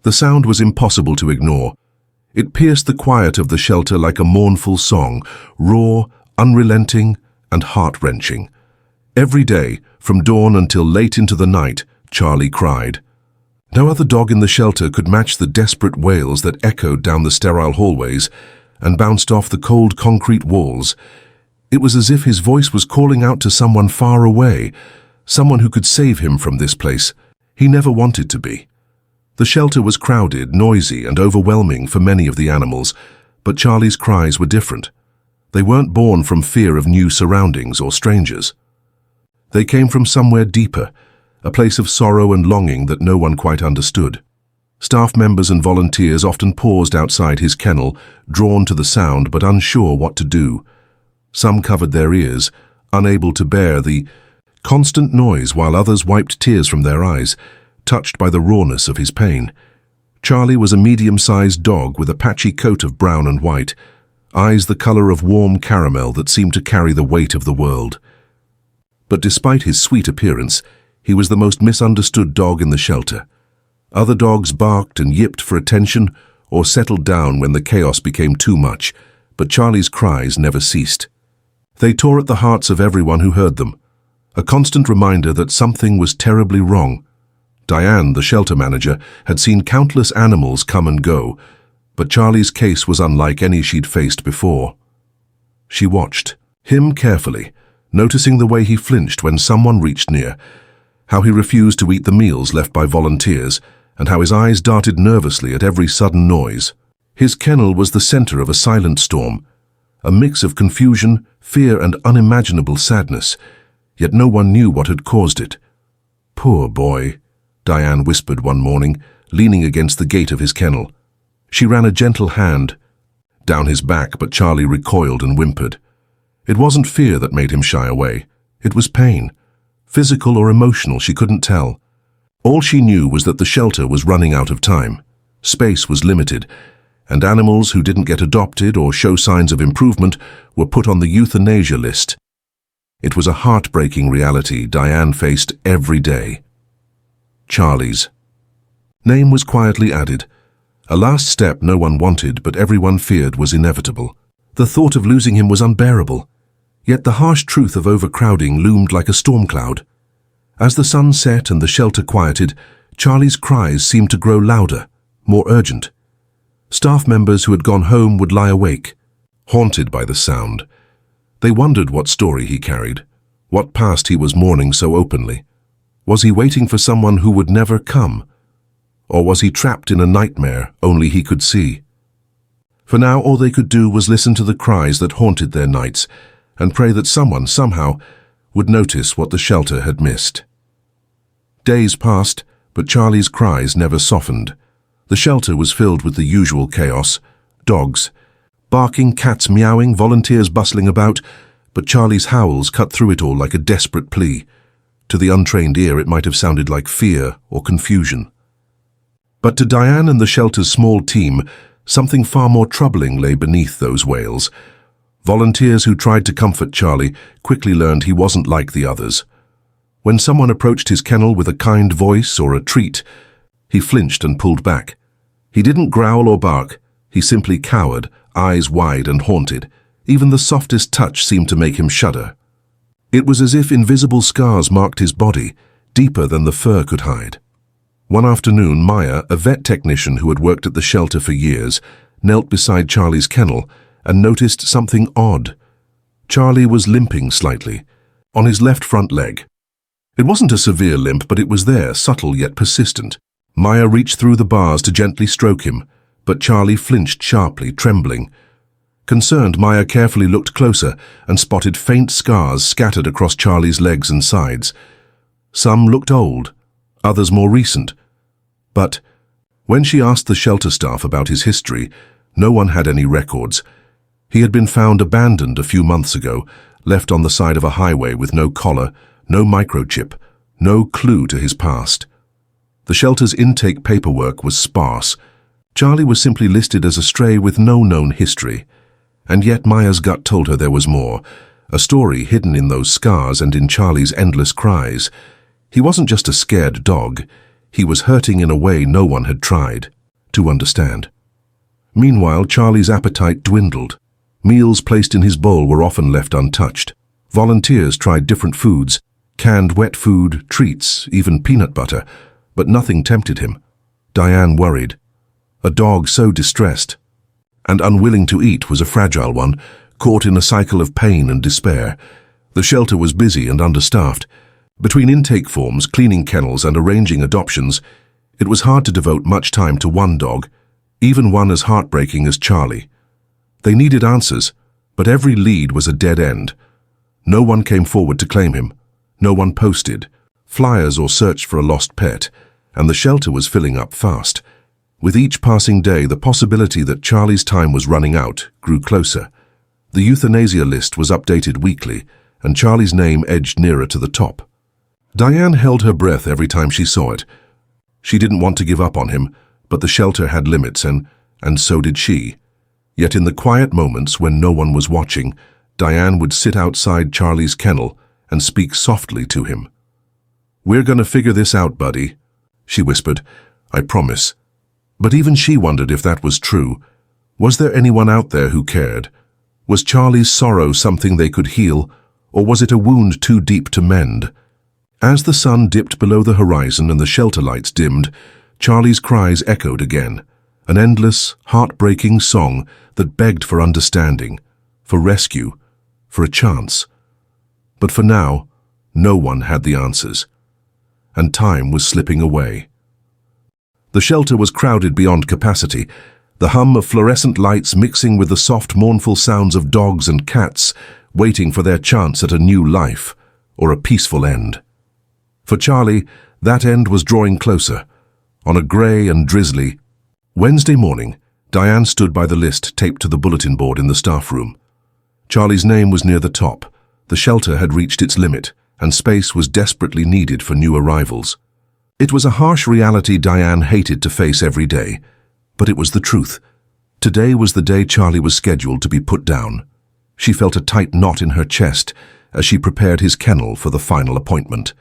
The sound was impossible to ignore. It pierced the quiet of the shelter like a mournful song, raw, unrelenting, and heart-wrenching. Every day, from dawn until late into the night, Charlie cried. No other dog in the shelter could match the desperate wails that echoed down the sterile hallways and bounced off the cold concrete walls. It was as if his voice was calling out to someone far away, someone who could save him from this place he never wanted to be. The shelter was crowded, noisy, and overwhelming for many of the animals, but Charlie's cries were different. They weren't born from fear of new surroundings or strangers. They came from somewhere deeper, a place of sorrow and longing that no one quite understood. Staff members and volunteers often paused outside his kennel, drawn to the sound but unsure what to do. Some covered their ears, unable to bear the constant noise, while others wiped tears from their eyes, touched by the rawness of his pain. Charlie was a medium-sized dog with a patchy coat of brown and white, eyes the color of warm caramel that seemed to carry the weight of the world. But despite his sweet appearance, he was the most misunderstood dog in the shelter. Other dogs barked and yipped for attention or settled down when the chaos became too much, but Charlie's cries never ceased. They tore at the hearts of everyone who heard them, a constant reminder that something was terribly wrong. Diane, the shelter manager, had seen countless animals come and go, but Charlie's case was unlike any she'd faced before. She watched him carefully, noticing the way he flinched when someone reached near, how he refused to eat the meals left by volunteers, and how his eyes darted nervously at every sudden noise. His kennel was the center of a silent storm, a mix of confusion, fear, and unimaginable sadness, yet no one knew what had caused it. "Poor boy," Diane whispered one morning, leaning against the gate of his kennel. She ran a gentle hand down his back, but Charlie recoiled and whimpered. It wasn't fear that made him shy away. It was pain. Physical or emotional, she couldn't tell. All she knew was that the shelter was running out of time. Space was limited, and animals who didn't get adopted or show signs of improvement were put on the euthanasia list. It was a heartbreaking reality Diane faced every day. Charlie's name was quietly added, a last step no one wanted but everyone feared was inevitable. The thought of losing him was unbearable, yet the harsh truth of overcrowding loomed like a storm cloud. As the sun set and the shelter quieted, Charlie's cries seemed to grow louder, more urgent. Staff members who had gone home would lie awake, haunted by the sound. They wondered what story he carried, what past he was mourning so openly. Was he waiting for someone who would never come? Or was he trapped in a nightmare only he could see? For now, all they could do was listen to the cries that haunted their nights and pray that someone, somehow, would notice what the shelter had missed. Days passed, but Charlie's cries never softened. The shelter was filled with the usual chaos: dogs barking, cats meowing, volunteers bustling about, but Charlie's howls cut through it all like a desperate plea. To the untrained ear, it might have sounded like fear or confusion. But to Diane and the shelter's small team, something far more troubling lay beneath those wails. Volunteers who tried to comfort Charlie quickly learned he wasn't like the others. When someone approached his kennel with a kind voice or a treat, he flinched and pulled back. He didn't growl or bark, he simply cowered, eyes wide and haunted. Even the softest touch seemed to make him shudder. It was as if invisible scars marked his body, deeper than the fur could hide. One afternoon, Maya, a vet technician who had worked at the shelter for years, knelt beside Charlie's kennel and noticed something odd. Charlie was limping slightly, on his left front leg. It wasn't a severe limp, but it was there, subtle yet persistent. Maya reached through the bars to gently stroke him, but Charlie flinched sharply, trembling. Concerned, Maya carefully looked closer and spotted faint scars scattered across Charlie's legs and sides. Some looked old, others more recent. But when she asked the shelter staff about his history, no one had any records. He had been found abandoned a few months ago, left on the side of a highway with no collar, no microchip, no clue to his past. The shelter's intake paperwork was sparse. Charlie was simply listed as a stray with no known history. And yet Maya's gut told her there was more, a story hidden in those scars and in Charlie's endless cries. He wasn't just a scared dog. He was hurting in a way no one had tried to understand. Meanwhile, Charlie's appetite dwindled. Meals placed in his bowl were often left untouched. Volunteers tried different foods, canned wet food, treats, even peanut butter, but nothing tempted him. Diane worried. A dog so distressed and unwilling to eat was a fragile one, caught in a cycle of pain and despair. The shelter was busy and understaffed. Between intake forms, cleaning kennels, and arranging adoptions, it was hard to devote much time to one dog, even one as heartbreaking as Charlie. They needed answers, but every lead was a dead end. No one came forward to claim him. No one posted flyers or searched for a lost pet, and the shelter was filling up fast. With each passing day, the possibility that Charlie's time was running out grew closer. The euthanasia list was updated weekly, and Charlie's name edged nearer to the top. Diane held her breath every time she saw it. She didn't want to give up on him, but the shelter had limits, and so did she. Yet in the quiet moments when no one was watching, Diane would sit outside Charlie's kennel and speak softly to him. "We're gonna figure this out, buddy," she whispered. "I promise." But even she wondered if that was true. Was there anyone out there who cared? Was Charlie's sorrow something they could heal, or was it a wound too deep to mend? As the sun dipped below the horizon and the shelter lights dimmed, Charlie's cries echoed again, an endless, heartbreaking song that begged for understanding, for rescue, for a chance. But for now, no one had the answers, and time was slipping away. The shelter was crowded beyond capacity, the hum of fluorescent lights mixing with the soft, mournful sounds of dogs and cats waiting for their chance at a new life or a peaceful end. For Charlie, that end was drawing closer. On a grey and drizzly Wednesday morning, Diane stood by the list taped to the bulletin board in the staff room. Charlie's name was near the top. The shelter had reached its limit, and space was desperately needed for new arrivals. It was a harsh reality Diane hated to face every day, but it was the truth. Today was the day Charlie was scheduled to be put down. She felt a tight knot in her chest as she prepared his kennel for the final appointment.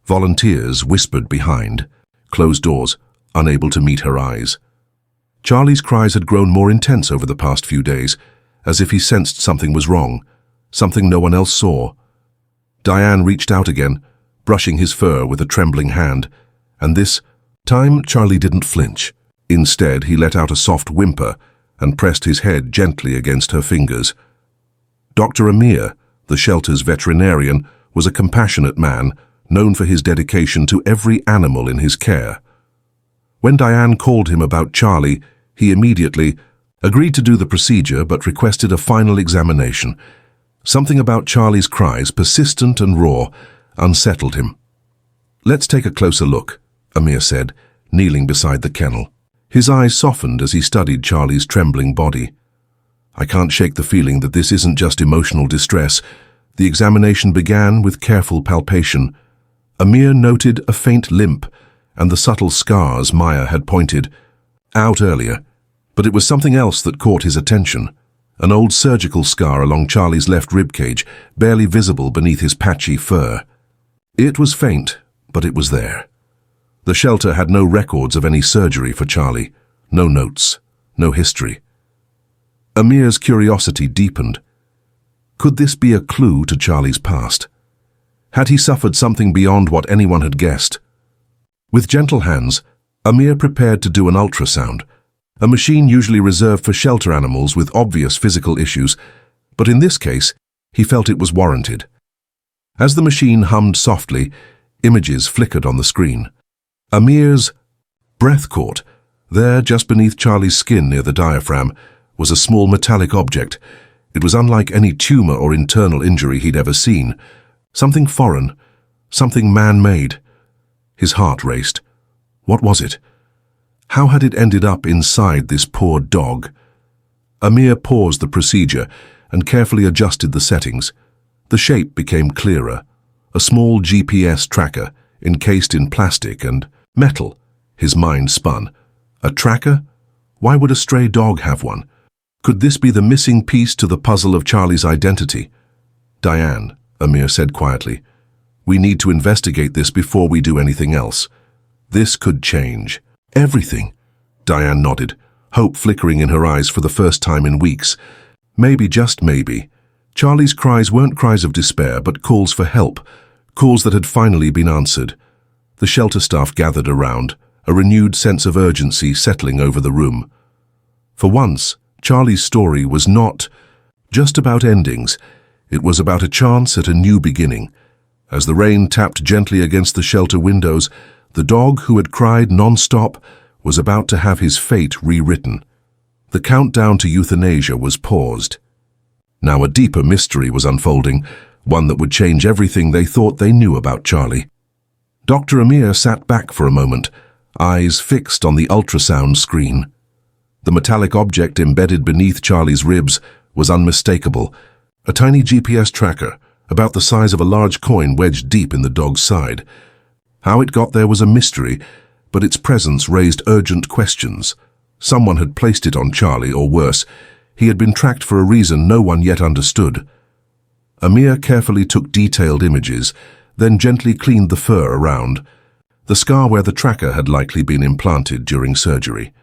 Volunteers whispered behind, closed doors, unable to meet her eyes. Charlie's cries had grown more intense over the past few days, as if he sensed something was wrong, something no one else saw. Diane reached out again, brushing his fur with a trembling hand, and this time Charlie didn't flinch. Instead, he let out a soft whimper and pressed his head gently against her fingers. Dr. Amir, the shelter's veterinarian, was a compassionate man, known for his dedication to every animal in his care. When Diane called him about Charlie, he immediately agreed to do the procedure but requested a final examination. Something about Charlie's cries, persistent and raw, unsettled him. "Let's take a closer look," Amir said, kneeling beside the kennel. His eyes softened as he studied Charlie's trembling body. "I can't shake the feeling that this isn't just emotional distress." The examination began with careful palpation. Amir noted a faint limp and the subtle scars Maya had pointed out earlier, but it was something else that caught his attention. An old surgical scar along Charlie's left ribcage, barely visible beneath his patchy fur. It was faint, but it was there. The shelter had no records of any surgery for Charlie, no notes, no history. Amir's curiosity deepened. Could this be a clue to Charlie's past? Had he suffered something beyond what anyone had guessed? With gentle hands, Amir prepared to do an ultrasound, a machine usually reserved for shelter animals with obvious physical issues, but in this case, he felt it was warranted. As the machine hummed softly, images flickered on the screen. Amir's breath caught. There, just beneath Charlie's skin near the diaphragm, was a small metallic object. It was unlike any tumor or internal injury he'd ever seen. Something foreign, something man-made. His heart raced. What was it? How had it ended up inside this poor dog? Amir paused the procedure and carefully adjusted the settings. The shape became clearer. A small GPS tracker, encased in plastic and metal. His mind spun. A tracker? Why would a stray dog have one? Could this be the missing piece to the puzzle of Charlie's identity? "Diane," Amir said quietly, "we need to investigate this before we do anything else. This could change everything. Diane nodded, hope flickering in her eyes for the first time in weeks. Maybe, just maybe, Charlie's cries weren't cries of despair, but calls for help, calls that had finally been answered. The shelter staff gathered around, a renewed sense of urgency settling over the room. For once, Charlie's story was not just about endings. It was about a chance at a new beginning. As the rain tapped gently against the shelter windows, the dog who had cried non-stop was about to have his fate rewritten. The countdown to euthanasia was paused. Now a deeper mystery was unfolding, one that would change everything they thought they knew about Charlie. Dr. Amir sat back for a moment, eyes fixed on the ultrasound screen. The metallic object embedded beneath Charlie's ribs was unmistakable, a tiny GPS tracker, about the size of a large coin wedged deep in the dog's side. How it got there was a mystery, but its presence raised urgent questions. Someone had placed it on Charlie, or worse, he had been tracked for a reason no one yet understood. Amir carefully took detailed images, then gently cleaned the fur around, the scar where the tracker had likely been implanted during surgery.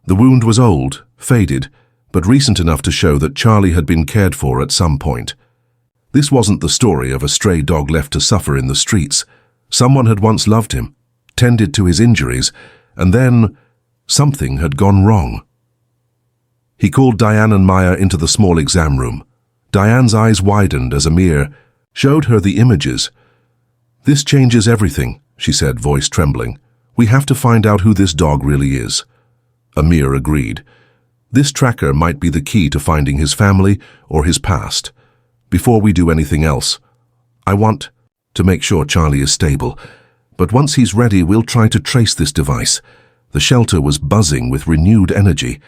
The wound was old, faded, but recent enough to show that Charlie had been cared for at some point. This wasn't the story of a stray dog left to suffer in the streets. Someone had once loved him, tended to his injuries, and then something had gone wrong. He called Diane and Maya into the small exam room. Diane's eyes widened as Amir showed her the images. "This changes everything," she said, voice trembling. "We have to find out who this dog really is." Amir agreed. This tracker might be the key to finding his family or his past. Before we do anything else, I want to make sure Charlie is stable. But once he's ready, we'll try to trace this device. The shelter was buzzing with renewed energy.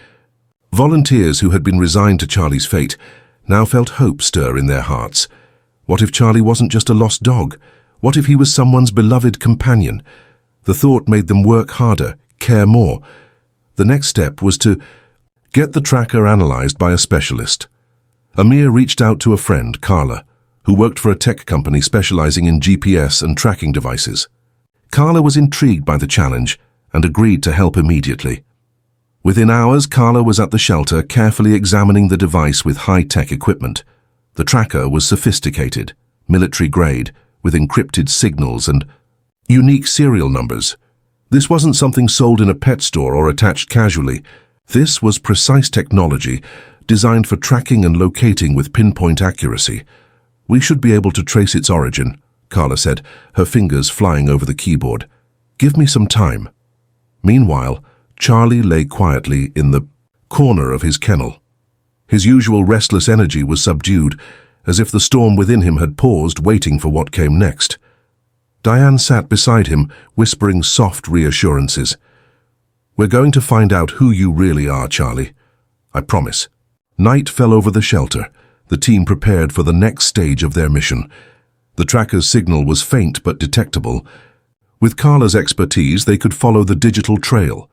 Volunteers who had been resigned to Charlie's fate now felt hope stir in their hearts. What if Charlie wasn't just a lost dog? What if he was someone's beloved companion? The thought made them work harder, care more. The next step was to get the tracker analyzed by a specialist. Amir reached out to a friend, Carla, who worked for a tech company specializing in GPS and tracking devices. Carla was intrigued by the challenge and agreed to help immediately. Within hours, Carla was at the shelter, carefully examining the device with high-tech equipment. The tracker was sophisticated, military-grade, with encrypted signals and unique serial numbers. This wasn't something sold in a pet store or attached casually. This was precise technology designed for tracking and locating with pinpoint accuracy. "We should be able to trace its origin," Carla said, her fingers flying over the keyboard. "Give me some time." Meanwhile, Charlie lay quietly in the corner of his kennel. His usual restless energy was subdued, as if the storm within him had paused, waiting for what came next. Diane sat beside him, whispering soft reassurances. "We're going to find out who you really are, Charlie. I promise." Night fell over the shelter. The team prepared for the next stage of their mission. The tracker's signal was faint but detectable. With Carla's expertise, they could follow the digital trail,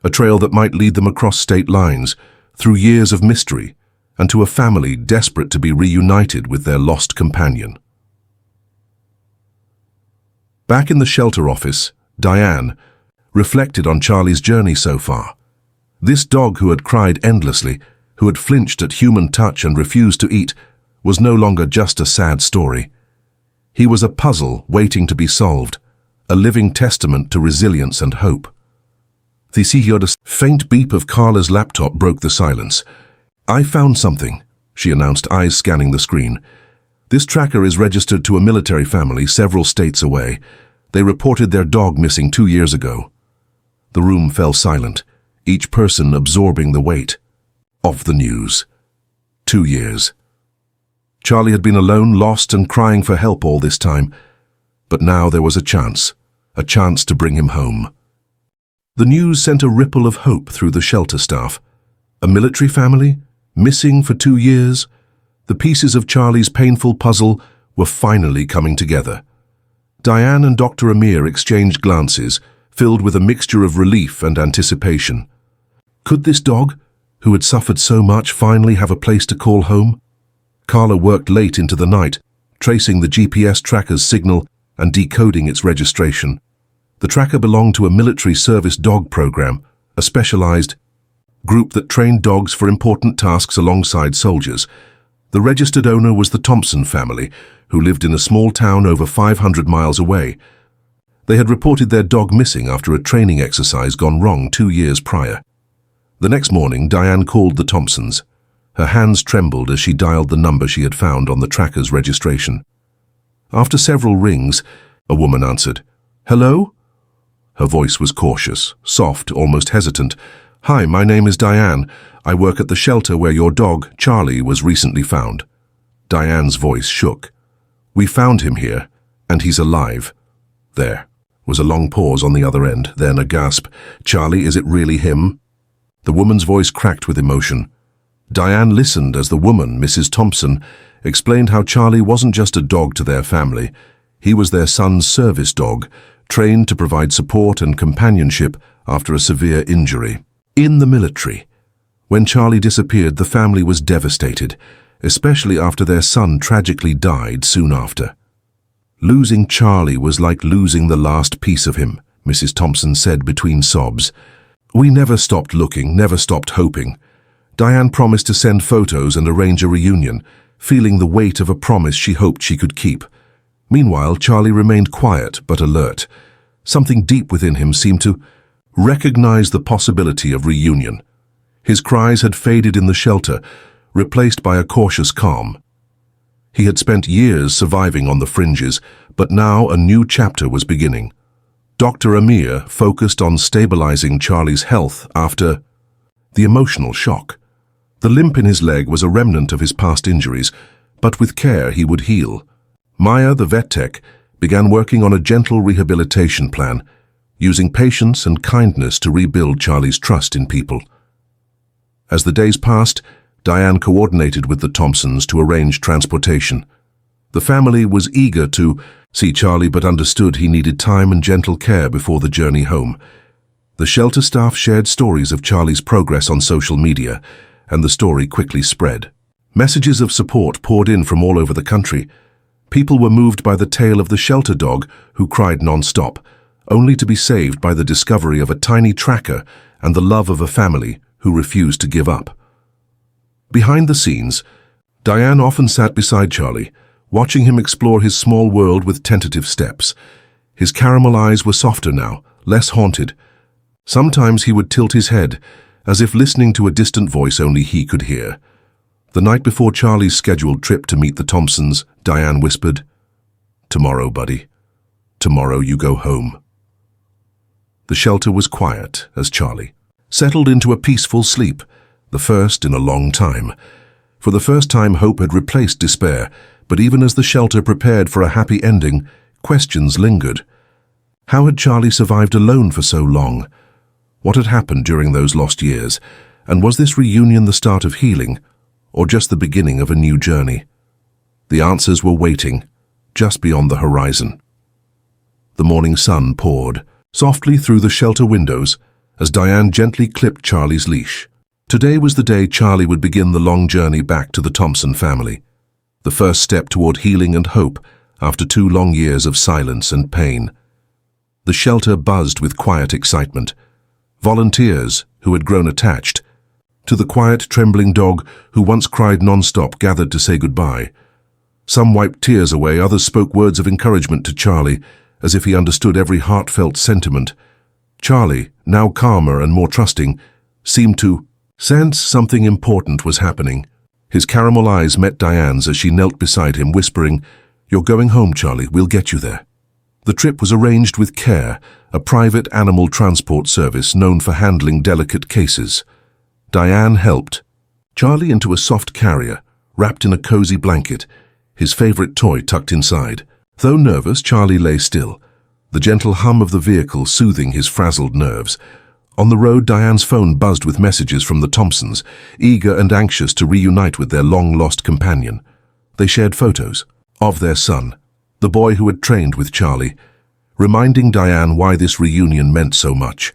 a trail that might lead them across state lines, through years of mystery, and to a family desperate to be reunited with their lost companion. Back in the shelter office, Diane reflected on Charlie's journey so far. This dog who had cried endlessly, who had flinched at human touch and refused to eat, was no longer just a sad story. He was a puzzle waiting to be solved, a living testament to resilience and hope. The faint beep of Carla's laptop broke the silence. "I found something," she announced, eyes scanning the screen. "This tracker is registered to a military family several states away. They reported their dog missing 2 years ago." The room fell silent, each person absorbing the weight of the news. 2 years. Charlie had been alone, lost and crying for help all this time. But now there was a chance to bring him home. The news sent a ripple of hope through the shelter staff. A military family, missing for 2 years? The pieces of Charlie's painful puzzle were finally coming together. Diane and Dr. Amir exchanged glances, filled with a mixture of relief and anticipation. Could this dog, who had suffered so much, finally have a place to call home? Carla worked late into the night, tracing the GPS tracker's signal and decoding its registration. The tracker belonged to a military service dog program, a specialized group that trained dogs for important tasks alongside soldiers. The registered owner was the Thompson family, who lived in a small town over 500 miles away. They had reported their dog missing after a training exercise gone wrong 2 years prior. The next morning, Diane called the Thompsons. Her hands trembled as she dialed the number she had found on the tracker's registration. After several rings, a woman answered. "Hello?" Her voice was cautious, soft, almost hesitant. "Hi, my name is Diane. I work at the shelter where your dog, Charlie, was recently found." Diane's voice shook. "We found him here, and he's alive." There was a long pause on the other end, then a gasp. "Charlie, is it really him?" The woman's voice cracked with emotion. Diane listened as the woman, Mrs. Thompson, explained how Charlie wasn't just a dog to their family. He was their son's service dog, trained to provide support and companionship after a severe injury. In the military. When Charlie disappeared, the family was devastated, especially after their son tragically died soon after. "Losing Charlie was like losing the last piece of him," Mrs. Thompson said between sobs. "We never stopped looking, never stopped hoping." Diane promised to send photos and arrange a reunion, feeling the weight of a promise she hoped she could keep. Meanwhile, Charlie remained quiet but alert. Something deep within him seemed to recognize the possibility of reunion. His cries had faded in the shelter, replaced by a cautious calm. He had spent years surviving on the fringes, but now a new chapter was beginning. Dr. Amir focused on stabilizing Charlie's health after the emotional shock. The limp in his leg was a remnant of his past injuries, but with care he would heal. Maya, the vet tech, began working on a gentle rehabilitation plan, using patience and kindness to rebuild Charlie's trust in people. As the days passed, Diane coordinated with the Thompsons to arrange transportation. The family was eager to see Charlie but understood he needed time and gentle care before the journey home. The shelter staff shared stories of Charlie's progress on social media, and the story quickly spread. Messages of support poured in from all over the country. People were moved by the tale of the shelter dog who cried nonstop, only to be saved by the discovery of a tiny tracker and the love of a family who refused to give up. Behind the scenes, Diane often sat beside Charlie, watching him explore his small world with tentative steps. His caramel eyes were softer now, less haunted. Sometimes he would tilt his head, as if listening to a distant voice only he could hear. The night before Charlie's scheduled trip to meet the Thompsons, Diane whispered, "Tomorrow, buddy. Tomorrow you go home." The shelter was quiet as Charlie settled into a peaceful sleep, the first in a long time. For the first time, hope had replaced despair, but even as the shelter prepared for a happy ending, questions lingered. How had Charlie survived alone for so long? What had happened during those lost years? And was this reunion the start of healing, or just the beginning of a new journey? The answers were waiting, just beyond the horizon. The morning sun poured softly through the shelter windows as Diane gently clipped Charlie's leash. Today was the day Charlie would begin the long journey back to the Thompson family, the first step toward healing and hope after 2 long years of silence and pain. The shelter buzzed with quiet excitement. Volunteers, who had grown attached to the quiet, trembling dog who once cried nonstop, gathered to say goodbye. Some wiped tears away, others spoke words of encouragement to Charlie, as if he understood every heartfelt sentiment. Charlie, now calmer and more trusting, seemed to sense something important was happening. His caramel eyes met Diane's as she knelt beside him, whispering, "You're going home, Charlie. We'll get you there." The trip was arranged with care, a private animal transport service known for handling delicate cases. Diane helped Charlie into a soft carrier, wrapped in a cozy blanket, his favorite toy tucked inside. Though nervous, Charlie lay still, the gentle hum of the vehicle soothing his frazzled nerves. On the road, Diane's phone buzzed with messages from the Thompsons, eager and anxious to reunite with their long-lost companion. They shared photos of their son, the boy who had trained with Charlie, reminding Diane why this reunion meant so much.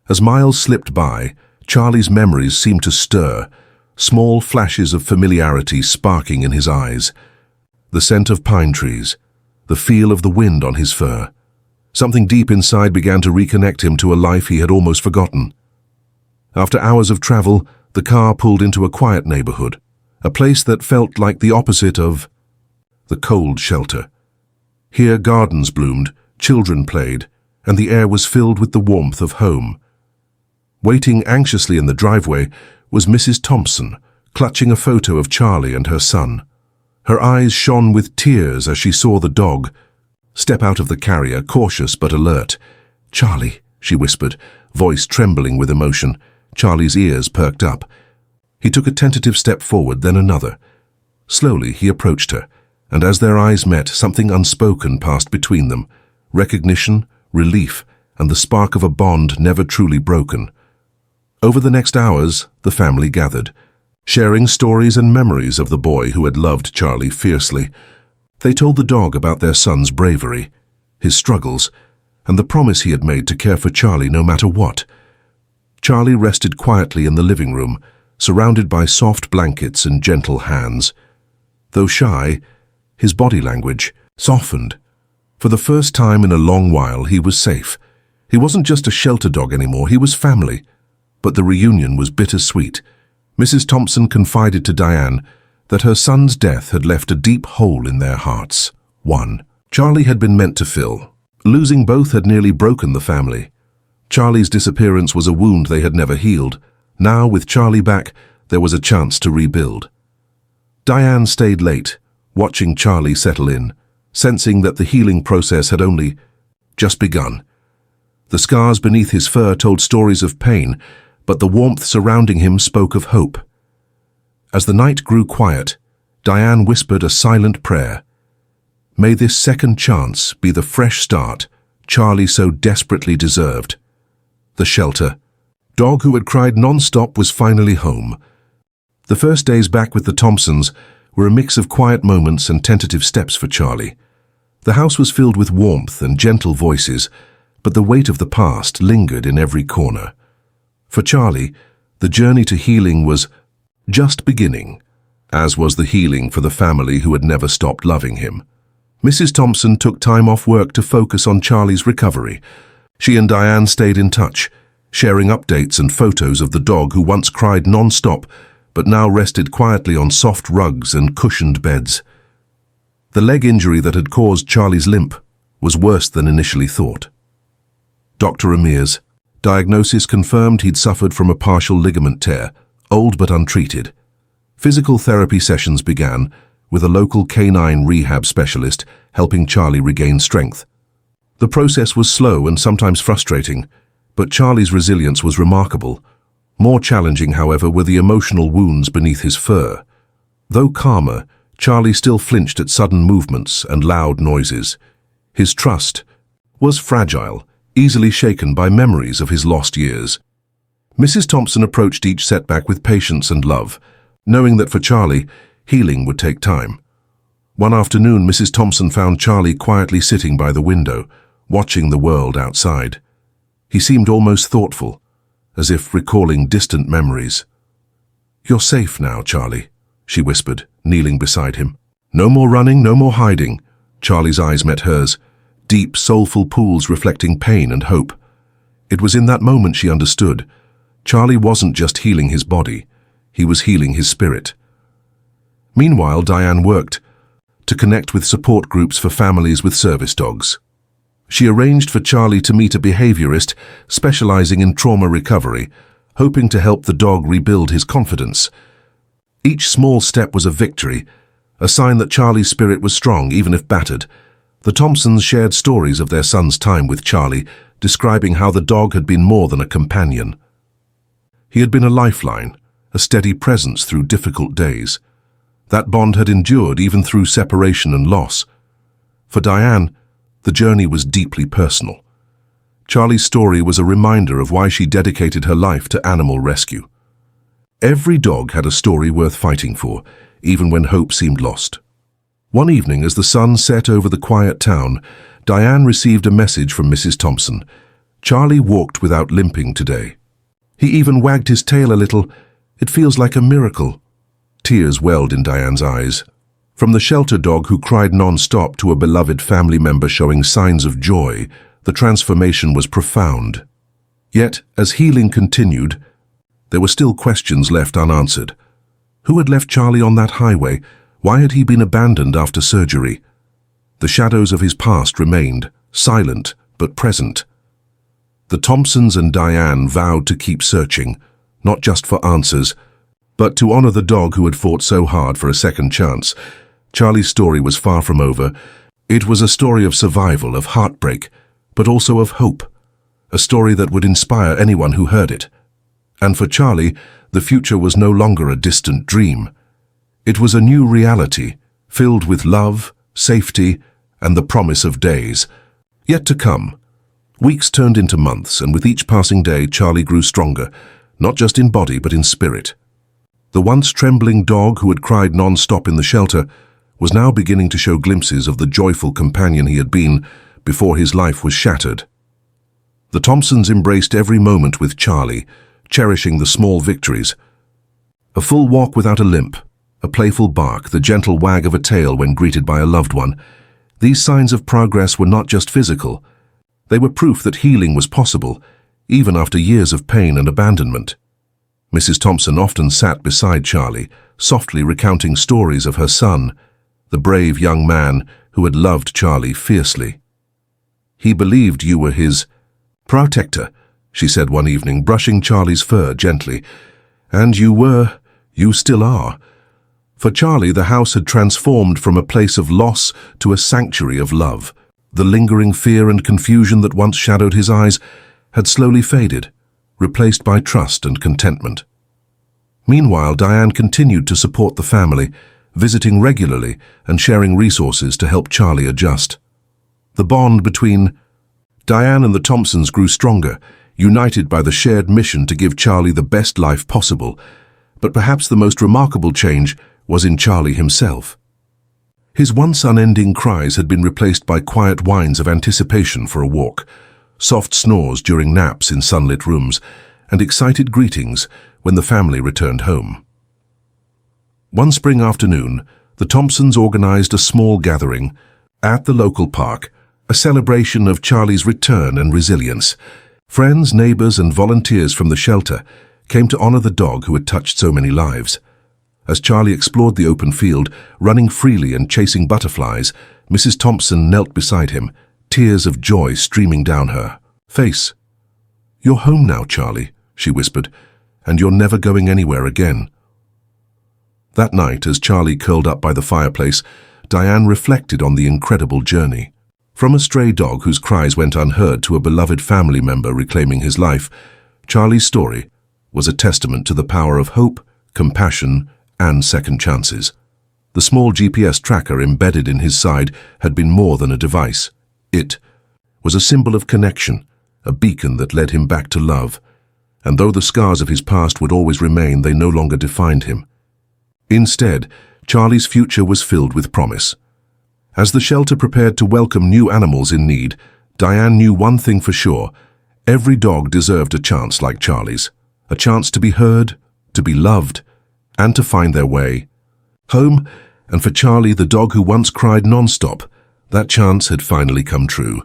As miles slipped by, Charlie's memories seemed to stir, small flashes of familiarity sparking in his eyes. The scent of pine trees, the feel of the wind on his fur, Something deep inside began to reconnect him to a life he had almost forgotten. After hours of travel, the car pulled into a quiet neighborhood, a place that felt like the opposite of the cold shelter. Here gardens bloomed, children played, and the air was filled with the warmth of home. Waiting anxiously in the driveway was Mrs. Thompson, clutching a photo of Charlie and her son. Her eyes shone with tears as she saw the dog step out of the carrier, cautious but alert. "Charlie," she whispered, voice trembling with emotion. Charlie's ears perked up. He took a tentative step forward, then another. Slowly he approached her, and as their eyes met, something unspoken passed between them. Recognition, relief, and the spark of a bond never truly broken. Over the next hours, the family gathered, sharing stories and memories of the boy who had loved Charlie fiercely. They told the dog about their son's bravery, his struggles, and the promise he had made to care for Charlie no matter what. Charlie rested quietly in the living room, surrounded by soft blankets and gentle hands. Though shy, his body language softened. For the first time in a long while, he was safe. He wasn't just a shelter dog anymore, he was family. But the reunion was bittersweet. Mrs. Thompson confided to Diane that her son's death had left a deep hole in their hearts. One Charlie had been meant to fill. Losing both had nearly broken the family. Charlie's disappearance was a wound they had never healed. Now, with Charlie back, there was a chance to rebuild. Diane stayed late, watching Charlie settle in, sensing that the healing process had only just begun. The scars beneath his fur told stories of pain, but the warmth surrounding him spoke of hope. As the night grew quiet, Diane whispered a silent prayer. May this second chance be the fresh start Charlie so desperately deserved. The shelter. Dog who had cried nonstop was finally home. The first days back with the Thompsons were a mix of quiet moments and tentative steps for Charlie. The house was filled with warmth and gentle voices, but the weight of the past lingered in every corner. For Charlie, the journey to healing was just beginning, as was the healing for the family who had never stopped loving him. Mrs. Thompson took time off work to focus on Charlie's recovery. She and Diane stayed in touch, sharing updates and photos of the dog who once cried non-stop but now rested quietly on soft rugs and cushioned beds. The leg injury that had caused Charlie's limp was worse than initially thought. Dr. Amir's diagnosis confirmed he'd suffered from a partial ligament tear, old but untreated. Physical therapy sessions began, with a local canine rehab specialist helping Charlie regain strength. The process was slow and sometimes frustrating, but Charlie's resilience was remarkable. More challenging, however, were the emotional wounds beneath his fur. Though calmer, Charlie still flinched at sudden movements and loud noises. His trust was fragile, easily shaken by memories of his lost years. Mrs. Thompson approached each setback with patience and love, knowing that for Charlie, healing would take time. One afternoon, Mrs. Thompson found Charlie quietly sitting by the window, watching the world outside. He seemed almost thoughtful, as if recalling distant memories. "You're safe now, Charlie," she whispered, kneeling beside him. "No more running, no more hiding." Charlie's eyes met hers, deep, soulful pools reflecting pain and hope. It was in that moment she understood. Charlie wasn't just healing his body, he was healing his spirit. Meanwhile, Diane worked to connect with support groups for families with service dogs. She arranged for Charlie to meet a behaviorist specializing in trauma recovery, hoping to help the dog rebuild his confidence. Each small step was a victory, a sign that Charlie's spirit was strong, even if battered. The Thompsons shared stories of their son's time with Charlie, describing how the dog had been more than a companion. He had been a lifeline, a steady presence through difficult days. That bond had endured even through separation and loss. For Diane, the journey was deeply personal. Charlie's story was a reminder of why she dedicated her life to animal rescue. Every dog had a story worth fighting for, even when hope seemed lost. One evening, as the sun set over the quiet town, Diane received a message from Mrs. Thompson. "Charlie walked without limping today. He even wagged his tail a little. It feels like a miracle." Tears welled in Diane's eyes. From the shelter dog who cried non-stop to a beloved family member showing signs of joy, the transformation was profound. Yet, as healing continued, there were still questions left unanswered. Who had left Charlie on that highway? Why had he been abandoned after surgery? The shadows of his past remained, silent but present. The Thompsons and Diane vowed to keep searching, not just for answers, but to honor the dog who had fought so hard for a second chance. Charlie's story was far from over. It was a story of survival, of heartbreak, but also of hope. A story that would inspire anyone who heard it. And for Charlie, the future was no longer a distant dream. It was a new reality, filled with love, safety, and the promise of days yet to come. Weeks turned into months, and with each passing day, Charlie grew stronger, not just in body but in spirit. The once trembling dog who had cried non-stop in the shelter was now beginning to show glimpses of the joyful companion he had been before his life was shattered. The Thompsons embraced every moment with Charlie, cherishing the small victories. A full walk without a limp, a playful bark, the gentle wag of a tail when greeted by a loved one. These signs of progress were not just physical. They were proof that healing was possible, even after years of pain and abandonment. Mrs. Thompson often sat beside Charlie, softly recounting stories of her son, the brave young man who had loved Charlie fiercely. "He believed you were his protector," she said one evening, brushing Charlie's fur gently. "And you still are." For Charlie, the house had transformed from a place of loss to a sanctuary of love. The lingering fear and confusion that once shadowed his eyes had slowly faded, replaced by trust and contentment. Meanwhile, Diane continued to support the family, visiting regularly and sharing resources to help Charlie adjust. The bond between Diane and the Thompsons grew stronger, united by the shared mission to give Charlie the best life possible. But perhaps the most remarkable change was in Charlie himself. His once unending cries had been replaced by quiet whines of anticipation for a walk, soft snores during naps in sunlit rooms, and excited greetings when the family returned home. One spring afternoon, the Thompsons organized a small gathering at the local park, a celebration of Charlie's return and resilience. Friends, neighbors, and volunteers from the shelter came to honor the dog who had touched so many lives. As Charlie explored the open field, running freely and chasing butterflies, Mrs. Thompson knelt beside him, tears of joy streaming down her face. "You're home now, Charlie," she whispered, "and you're never going anywhere again." That night, as Charlie curled up by the fireplace, Diane reflected on the incredible journey. From a stray dog whose cries went unheard to a beloved family member reclaiming his life, Charlie's story was a testament to the power of hope, compassion, and second chances. The small GPS tracker embedded in his side had been more than a device. It was a symbol of connection, a beacon that led him back to love. And though the scars of his past would always remain, they no longer defined him. Instead, Charlie's future was filled with promise. As the shelter prepared to welcome new animals in need, Diane knew one thing for sure: every dog deserved a chance like Charlie's, a chance to be heard, to be loved, and to find their way home. And for Charlie, the dog who once cried non-stop, that chance had finally come true.